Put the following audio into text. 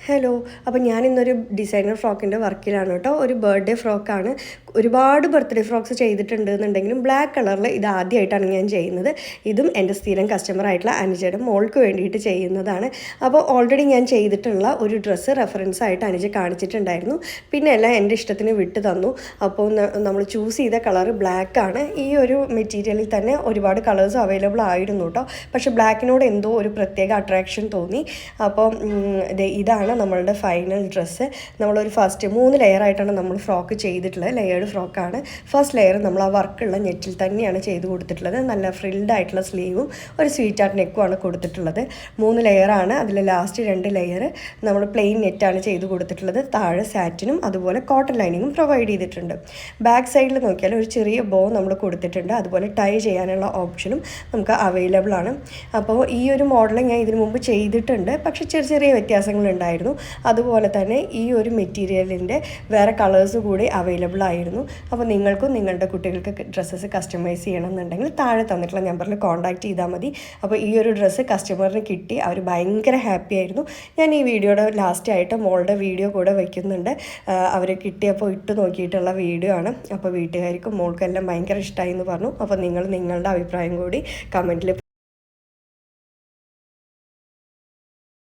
Hello. അപ്പോൾ ഞാനിന്നൊരു designer ഫ്രോക്കിൻ്റെ വർക്കിലാണ് കേട്ടോ. ഒരു ബർത്ത്ഡേ ഫ്രോക്കാണ്. ഒരുപാട് ബർത്ത്ഡേ ഫ്രോക്സ് ചെയ്തിട്ടുണ്ട് എന്നുണ്ടെങ്കിലും ബ്ലാക്ക് കളറിൽ ഇത് ആദ്യമായിട്ടാണ് ഞാൻ ചെയ്യുന്നത്. ഇതും എൻ്റെ സ്ഥിരം കസ്റ്റമറായിട്ടുള്ള അനുജയുടെ മോൾക്ക് വേണ്ടിയിട്ട് ചെയ്യുന്നതാണ്. അപ്പോൾ ഓൾറെഡി ഞാൻ ചെയ്തിട്ടുള്ള ഒരു ഡ്രസ്സ് റെഫറൻസ് ആയിട്ട് അനുജ കാണിച്ചിട്ടുണ്ടായിരുന്നു. പിന്നെ എല്ലാം എൻ്റെ ഇഷ്ടത്തിന് വിട്ട് തന്നു. അപ്പോൾ നമ്മൾ ചൂസ് ചെയ്ത കളർ ബ്ലാക്ക് ആണ്. ഈ ഒരു മെറ്റീരിയലിൽ തന്നെ ഒരുപാട് കളേഴ്സ് അവൈലബിൾ ആയിരുന്നു കേട്ടോ. പക്ഷേ ബ്ലാക്കിനോട് എന്തോ ഒരു പ്രത്യേക അട്രാക്ഷൻ തോന്നി. അപ്പോൾ ഇതാണ് നമ്മളുടെ ഫൈനൽ ഡ്രസ്സ്. നമ്മളൊരു ഫസ്റ്റ് 3 ലെയറായിട്ടാണ് നമ്മൾ ഫ്രോക്ക് ചെയ്തിട്ടുള്ളത്. ലെയേർഡ് ഫ്രോക്കാണ്. ഫസ്റ്റ് ലെയർ നമ്മൾ ആ വർക്കുള്ള നെറ്റിൽ തന്നെയാണ് ചെയ്ത് കൊടുത്തിട്ടുള്ളത്. നല്ല ഫ്രിൽഡ് ആയിട്ടുള്ള സ്ലീവും ഒരു സ്വീറ്റ് ആർട്ട് നെക്കുമാണ് കൊടുത്തിട്ടുള്ളത്. 3 ലെയറാണ്. അതിൽ ലാസ്റ്റ് 2 ലെയർ നമ്മൾ പ്ലെയിൻ നെറ്റാണ് ചെയ്ത് കൊടുത്തിട്ടുള്ളത്. താഴെ സാറ്റിനും അതുപോലെ കോട്ടൺ ലൈനിങ്ങും പ്രൊവൈഡ് ചെയ്തിട്ടുണ്ട്. ബാക്ക് സൈഡിൽ നോക്കിയാൽ ഒരു ചെറിയ ബോ നമ്മൾ കൊടുത്തിട്ടുണ്ട്. അതുപോലെ ടൈ ചെയ്യാനുള്ള ഓപ്ഷനും നമുക്ക് അവൈലബിൾ ആണ്. അപ്പോൾ ഈ ഒരു മോഡൽ ഞാൻ ഇതിനു മുമ്പ് ചെയ്തിട്ടുണ്ട്. പക്ഷേ ചെറിയ വ്യത്യാസങ്ങളുണ്ടായിരുന്നു. അതുപോലെ തന്നെ ഈ ഒരു മെറ്റീരിയലിൻ്റെ വേറെ കളേഴ്സ് കൂടി അവൈലബിൾ ആയിരുന്നു. അപ്പോൾ നിങ്ങൾക്കും നിങ്ങളുടെ കുട്ടികൾക്ക് ഡ്രസ്സസ് കസ്റ്റമൈസ് ചെയ്യണമെന്നുണ്ടെങ്കിൽ താഴെ തന്നിട്ടുള്ള നമ്പറിൽ കോൺടാക്റ്റ് ചെയ്താൽ മതി. അപ്പോൾ ഈ ഒരു ഡ്രസ്സ് കസ്റ്റമറിന് കിട്ടി. അവർ ഭയങ്കര ഹാപ്പി ആയിരുന്നു. ഞാൻ ഈ വീഡിയോയുടെ ലാസ്റ്റ് ആയിട്ട് മോളുടെ വീഡിയോ കൂടെ വയ്ക്കുന്നുണ്ട്. അവർ കിട്ടിയപ്പോൾ ഇട്ട് നോക്കിയിട്ടുള്ള വീഡിയോ ആണ്. അപ്പോൾ വീട്ടുകാർക്കും മോൾക്കും എല്ലാം ഭയങ്കര ഇഷ്ടമായി എന്ന് പറഞ്ഞു. അപ്പോൾ നിങ്ങൾ നിങ്ങളുടെ അഭിപ്രായം കൂടി കമൻറ്റിൽ